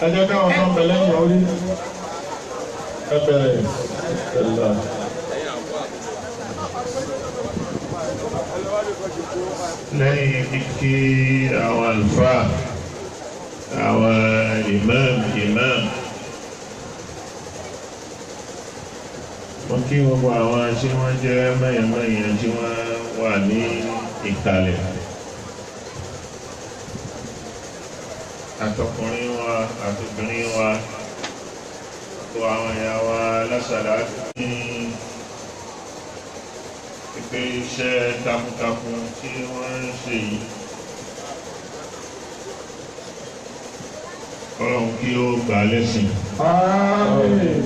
ẹjẹ́ káwọn kan bẹ̀lẹ́ ìyà orí ẹbẹ̀rẹ̀ ẹ̀lá lẹ́yìn kíkí àwọn àlùfáà àwọn imam wọ́n kí gbogbo àwọn tí wọ́n jẹ́ mẹ́yànmẹ́yàn tí wọ́n wà ní ìkàlẹ̀ àtọkùnrin wa àtobìnrin wa tó àwọn ìyá wa Asalatu ní pípé iṣẹ́ takuntakun tí wọ́n ń ṣe yìí Ọlọ́run kí ó gbà lẹ́sìn. Àmín.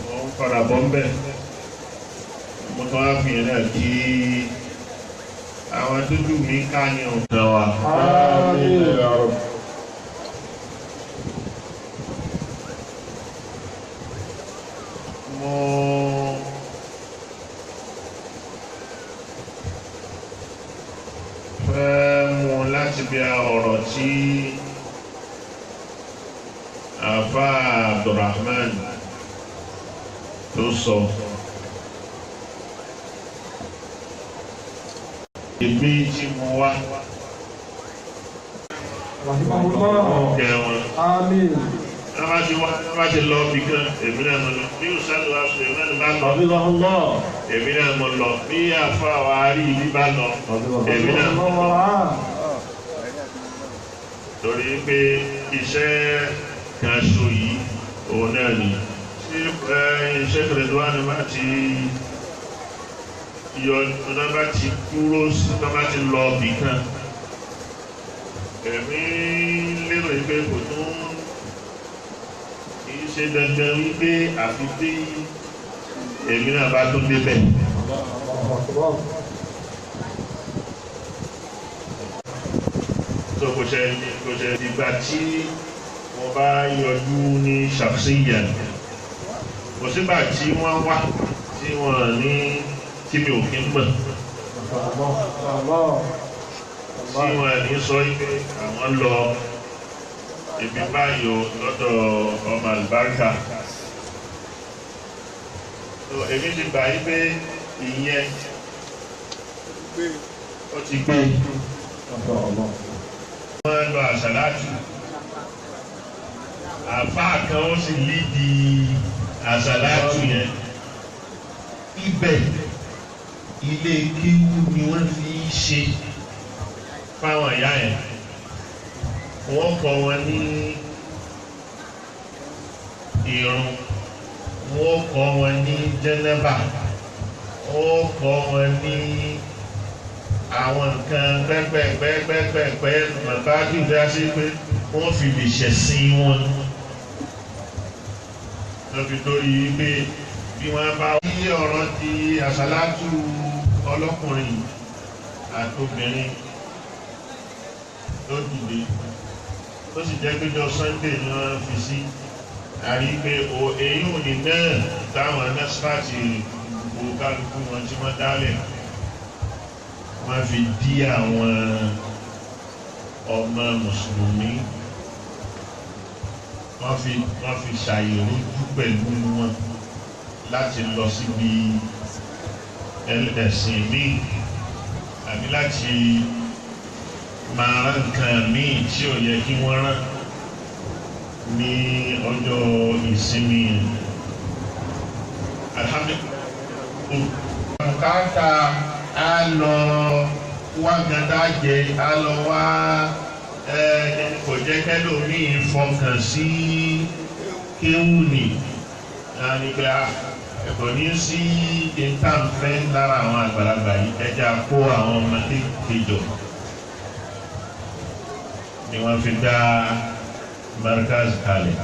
Wọ́n padà bọ́ ń bẹ̀ mo tán á fìyàn náà kí àwọn dúdú mi ká ní ọ̀tọ̀ wa. Àmín. Mo fẹ́ mú láti bí ọ̀rọ̀ tí àfá Abdulrahman tó sọ. Ibi tí mo wá kẹwọn. Àmín. Wọ́n ti lọ bí kan, èmi náà mọ̀ lọ. Bí ó sálọ aṣọ èmi náà bá lọ. Èmi náà mọ̀ lọ. Bí àfá wa rí ibi bá lọ. Èmi náà mọ̀ lọ. Torí pé iṣẹ́ kan ṣo yìí, òun náà ni. Iṣẹ́ kẹrẹ̀dọ́wà ni bá ti yọ, tó bá ti kúrò sí, tó bá ti lọ bí kan. Èmi lérò pé kò tún ṣe dandan wípé àfi tí èmi náà bá tún débẹ̀. So kò ṣe ìgbà tí wọ́n bá yọjú ní ṣàfṣíyà kò sígbà tí wọ́n wá tí wọ́n ní tí mi ò kí ń mọ̀ tí wọ́n ní sọ pé àwọn lọ ibi báyò lọ́dọ̀ ọmọ àlùbáríkà. So èmi ti gbà yí pé ìyẹn ó ti gbé wọ́n lọ Asalatu àfáà kan ó sì lídi Asalatu yẹn. Ibẹ̀ ilé kíwú ni wọ́n fi ṣe fáwọn ìyá yẹn. Wọ́n kọ́ wọn ní ìrun, wọ́n kọ́ wọn ní jẹ́nẹ́bà, wọ́n kọ́ wọn ní àwọn nǹkan pẹ́pẹ́pẹ́pẹ́pẹ́ bàbá dùdá sí pé wọ́n fi lè ṣẹ̀sìn wọn. Lọ́fi lórí pé bí wọ́n bá wí ọ̀rọ̀ ti Asalatu ọlọ́kùnrin àtobìnrin ló dìde. Tó sì jẹ́ péjọ Sunday ni wọ́n fi sí àrí pé èyí ò ní náà táwọn nẹ́sípàtì gbogbo kálukú wọn tí wọ́n dálẹ̀ wọ́n fi dí àwọn ọmọ mùsùlùmí wọ́n fi ṣàyẹ̀wójú pẹ̀lú wọn láti lọ síbi ẹ̀sìn míì àbí láti máa rán nǹkan míì tí ò yẹ kí wọ́n rán ní ọjọ́ ìsinmi. Alhamdulillah. Káàkà á lọ wá gàdá jẹ, á lọ wá kò jẹ́ kẹ́lòmíì fọkàn sí kéwù ni. Nígbà ẹ̀kọ́ ní sí ìtànfẹ́ lára àwọn àgbàlagbà yìí ẹja kó àwọn ọmọ kékeré jọ. Ni wọ́n fi dá markaz kalẹ̀.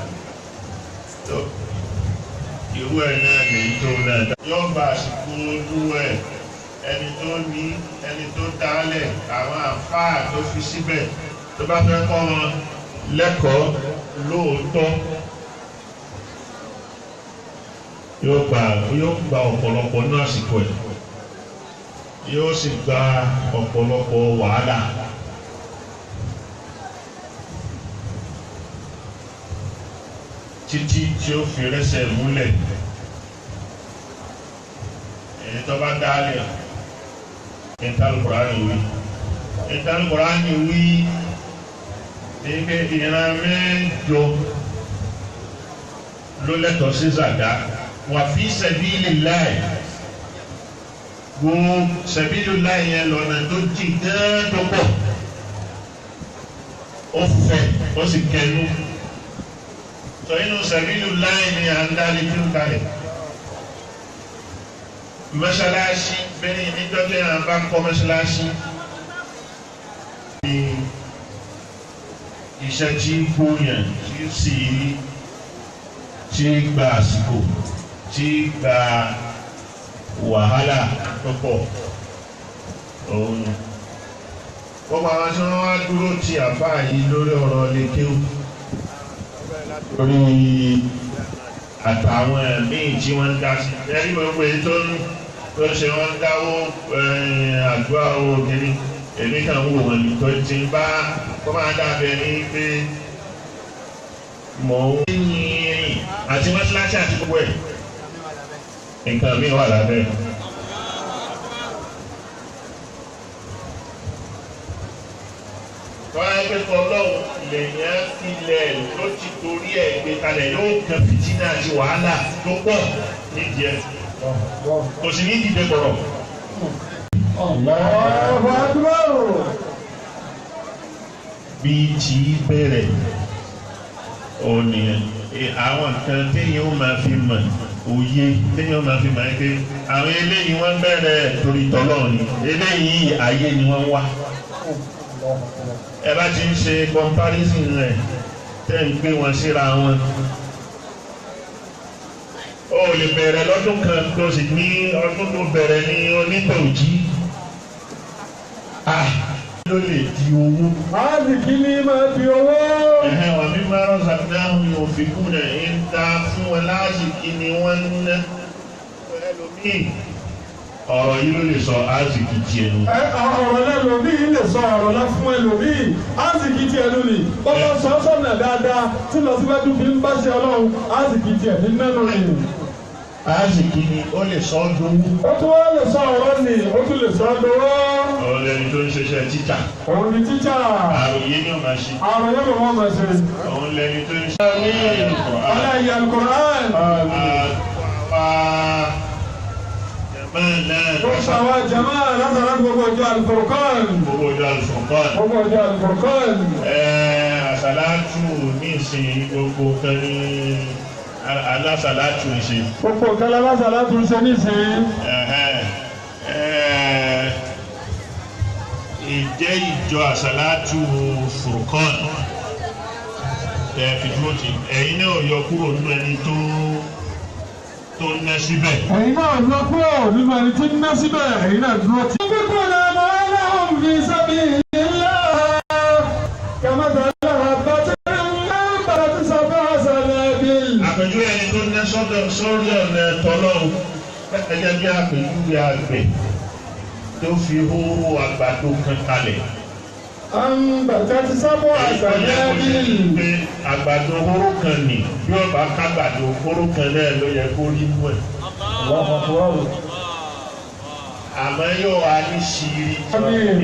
Irú ẹ̀ náà lè tó náà dá. Yóò bá àsìkò olú ẹ̀ ẹni tó ní ẹni tó dálẹ̀ àwọn àfáà tó fi síbẹ̀ tó bá fẹ́ kọ́ wọn lẹ́kọ̀ọ́ lóòótọ́. Yóò gba ọ̀pọ̀lọpọ̀ náà àsìkò ẹ̀. Yóò sì gba ọ̀pọ̀lọpọ̀ wàhálà. títí tí ó fi rẹ́sẹ̀ múlẹ̀. Èyí tó bá dálẹ̀ ìtàlùkùránì wí. Ìtàlùkùránì wí ike ìran mẹ́jọ ló lẹ́tọ̀ọ́ sí zàká. Wà fi sabilillahi. Gbogbo sabilillahi yẹn lọ́nà tó jì gán tó pọ̀. Ó fẹ̀ ó sì kẹnu. Sọ inú sabilillahi ni à ń dálé tó kalẹ̀. Mọ́ṣáláṣí bẹ́ẹ̀ ni dọ́kẹ́ à ń bá kọ́ mọ́ṣáláṣí. Iṣẹ́ tí gbóyàn tí sì tí gba àsìkò tí gba wàhálà tó pọ̀ òun. Gbogbo àwọn tí wọ́n wá dúró ti àbá yìí lórí ọ̀rọ̀ lékéwù lórí àtàwọn míì tí wọ́n ń dá sí. Ẹni gbogbo èyí tó ṣe wọ́n ń dáwó àdúrà owó kiri èmi kan wò wọ́n ní tó ti bá kó máa dábẹ́ ní pé mò ń yìn àti mọ́ṣáláṣí àti gbogbo ẹ̀ nǹkan mi wà lábẹ́. Wọ́n á gbé tọ́lọ́hùn lèyàn ilẹ̀ ló ti torí ẹ̀ gbé kalẹ̀ yóò kan fìtínà àti wàhálà tó pọ̀ nídìí ẹ̀. Kò sì ní dìde bọ̀rọ̀. Allahu Akbar. Bí tí bẹ̀rẹ̀ òní àwọn nǹkan téèyàn ó máa fi mọ̀ òye téèyàn ó máa fi mọ̀ pé àwọn eléyìí wọ́n bẹ̀rẹ̀ torí tọ́lọ́run ni eléyìí ayé ni wọ́n wá. Ẹ bá ti ń ṣe comparison rẹ̀ tẹ́ ń gbé wọn síra wọn. Ó lè bẹ̀rẹ̀ lọ́dún kan tó sì ní ọdún tó bẹ̀rẹ̀ ní onítòjì. Ló lè di owó. Àzìkí ni máa di owó. Wà mí máa rán Sàdáhùn yóò fi kú rẹ̀ ń ta fún wọn láàzìkí ni wọ́n ń ná. Ẹlòmíì ọ̀rọ̀ yìí ló lè sọ àzìkí tiẹ̀ nù. Ọ̀rọ̀ lẹ́lòmíì lè sọ ọ̀rọ̀ lọ fún ẹlòmíì. Àzìkí tiẹ̀ nù ni. Bọ́lá sọ sọ́nà dáadáa tí lọ síwájú fi ń bá ṣe Ọlọ́run. Àzìkí tiẹ̀ ní mẹ́nu ni. Àzìkí ni ó lè sọ ọ́ dowó. Ó tún wá lè sọ ọ̀rọ̀ ni, ó tún lè sọ ọ́ dowó. Òun lẹni tó ń ṣiṣẹ́ títà. Òun ni títà. Àròyé ni ó máa ṣe. Àròyé ni wọ́n máa ṣe. Òun lẹni tó ń ṣe. Aláyé Al-Qur'an. Ó ṣàwá jàmáà látara gbogbo ọjọ́ Al-Furqan. Gbogbo ọjọ́ Al-Furqan. Gbogbo ọjọ́ Al-Furqan. Àsàlátù ní ìsìn gbogbo kan ní alásàlátù ń ṣe. Gbogbo kan alásàlátù ń ṣe nísìn. Ìjẹ́ ìjọ Asalatu Furqan fi dúró tì ẹ̀yin náà yọ kúrò nínú ẹni tó ń ná síbẹ̀. Ẹ̀yin náà yọ kúrò nínú ẹni tí ń ná síbẹ̀ ẹ̀yin náà dúró tì. Gbogbo náà mọ̀ ẹ́ náà ń fi sabilillah kàmáta lára bàtẹ́ ńlá bàtẹ́ sábà sàlẹ̀bìl. Àpèjúwe ẹni tó ná sórí ọ̀nà tọ́lọ́run gẹ́gẹ́ bí àpèjúwe àgbẹ̀ tó fi hóró àgbàdo kan kalẹ̀. Bàtà ti sábọ̀ àgbàdo bíi. Àgbàdo hóró kan nì bí ó bá kágbàdo hóró kan náà ló yẹ kó rí mú ẹ̀. Àmọ́ yóò wá ní ṣírí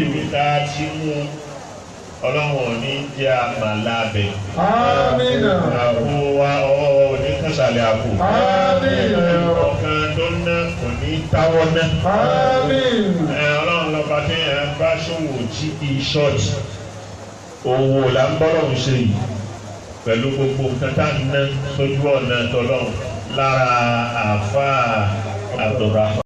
ibi tá a ti mú Ọlọ́run ní jẹ́ àmàlà bẹ̀. Àmín. Àpò wa ọwọ́ ní kásálẹ̀ àpò. Àmín. Ọ̀kan tó ná kò ní táwọ́ ná. Àmín. Ọlọ́run lọ́ba tí ẹ bá ṣòwò tí kì í ṣọ́ọ̀tì. Owó là ń bọ́lọ̀ ń ṣe yìí pẹ̀lú gbogbo nǹkan tá a ná sójú ọ̀nà tọ́lọ́run lára àáfàá Abdulrahman.